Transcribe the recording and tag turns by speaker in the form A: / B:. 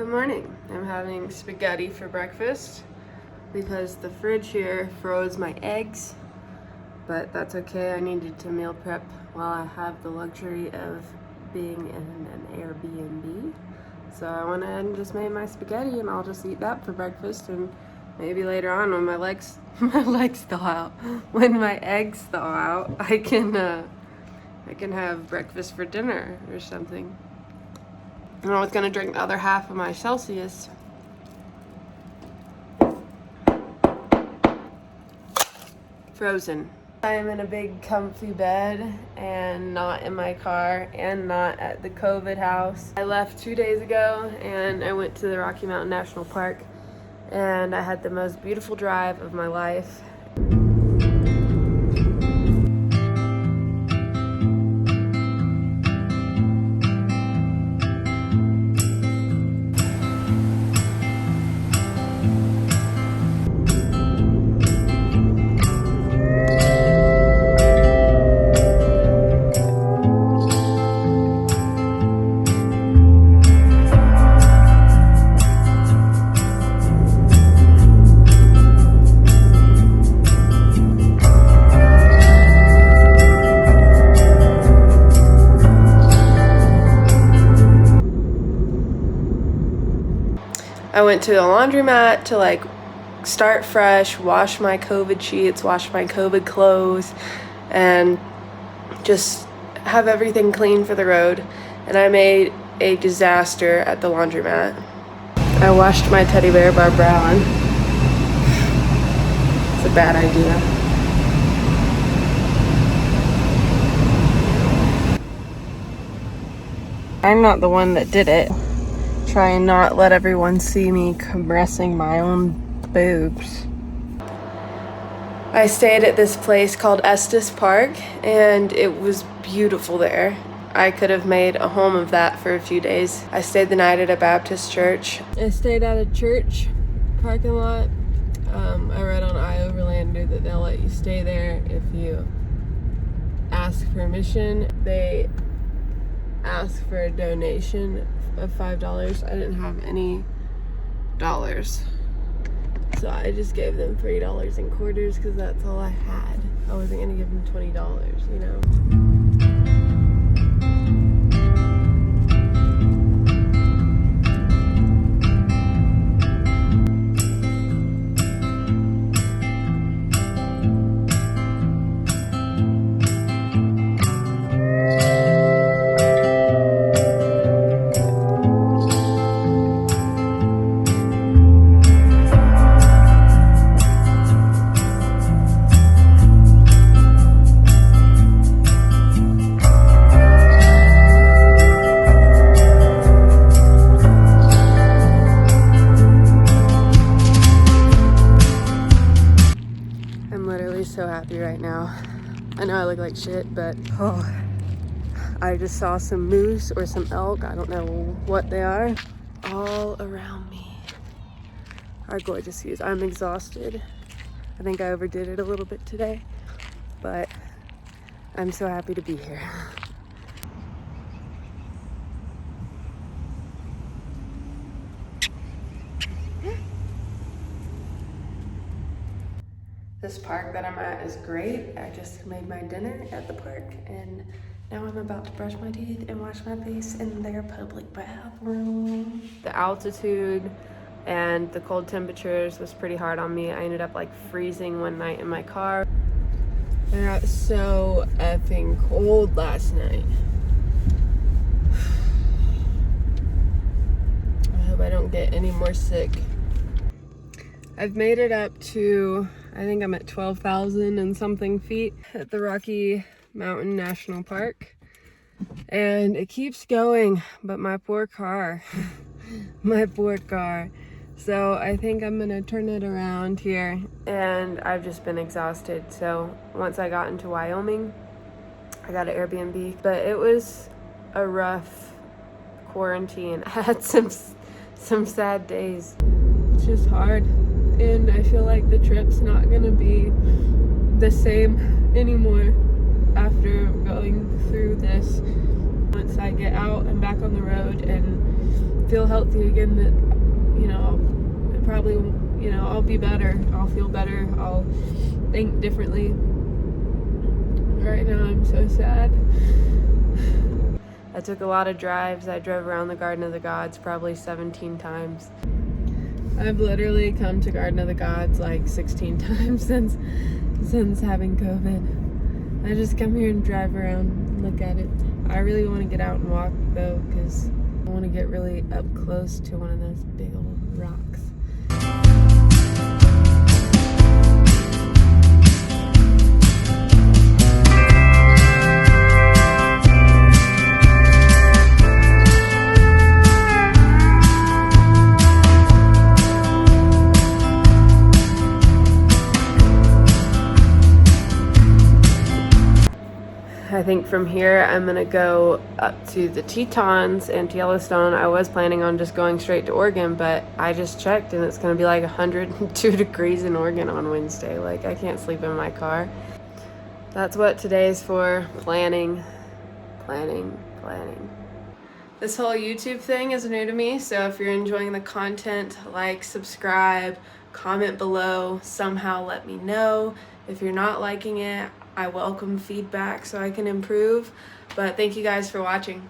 A: Good morning. I'm having spaghetti for breakfast because the fridge here froze my eggs, but that's okay. I needed to meal prep while I have the luxury of being in an Airbnb. So I went ahead and just made my spaghetti, and I'll just eat that for breakfast, and maybe later on when my legs thaw out, when my eggs thaw out, I can have breakfast for dinner or something. And I was gonna drink the other half of my Celsius. Frozen. I am in a big comfy bed and not in my car and not at the COVID house. I left 2 days ago and I went to the Rocky Mountain National Park, and I had the most beautiful drive of my life. I went to the laundromat to start fresh, wash my COVID sheets, wash my COVID clothes, and just have everything clean for the road. And I made a disaster at the laundromat. I washed my teddy bear Barbara Brown. It's a bad idea. I'm not the one that did it. Try and not let everyone see me compressing my own boobs. I stayed at this place called Estes Park, and it was beautiful there. I could have made a home of that for a few days. I stayed the night at a Baptist church. I stayed at a church parking lot. I read on iOverlander that they'll let you stay there if you ask permission. They ask for a donation of $5. I didn't have any dollars, so I just gave them $3 in quarters because that's all I had. I wasn't gonna give them $20, you know. So happy right now. I know I look like shit, but I just saw some moose or some elk, I don't know what they are, all around me. Our gorgeous views. I'm exhausted. I think I overdid it a little bit today, but I'm so happy to be here. This park that I'm at is great. I just made my dinner at the park, and now I'm about to brush my teeth and wash my face in their public bathroom. The altitude and the cold temperatures was pretty hard on me. I ended up freezing one night in my car. I got so effing cold last night. I hope I don't get any more sick. I've made it up to, I think I'm at 12,000 and something feet at the Rocky Mountain National Park. And it keeps going, but my poor car, my poor car. So I think I'm gonna turn it around here, and I've just been exhausted. So once I got into Wyoming, I got an Airbnb, but it was a rough quarantine. I had some sad days. It's just hard. And I feel like the trip's not gonna be the same anymore after going through this. Once I get out and back on the road and feel healthy again, that, you know, it probably, you know, I'll be better. I'll feel better. I'll think differently. Right now I'm so sad. I took a lot of drives. I drove around the Garden of the Gods probably 17 times. I've literally come to Garden of the Gods like 16 times since having COVID. I just come here and drive around and look at it. I really want to get out and walk though, because I want to get really up close to one of those big old rocks. I think from here I'm gonna go up to the Tetons and to Yellowstone. I was planning on just going straight to Oregon, but I just checked and it's gonna be like 102 degrees in Oregon on Wednesday. Like, I can't sleep in my car. That's what today's for. Planning. This whole YouTube thing is new to me, so if you're enjoying the content, like, subscribe, comment below, somehow let me know. If you're not liking it, I welcome feedback so I can improve. But thank you guys for watching.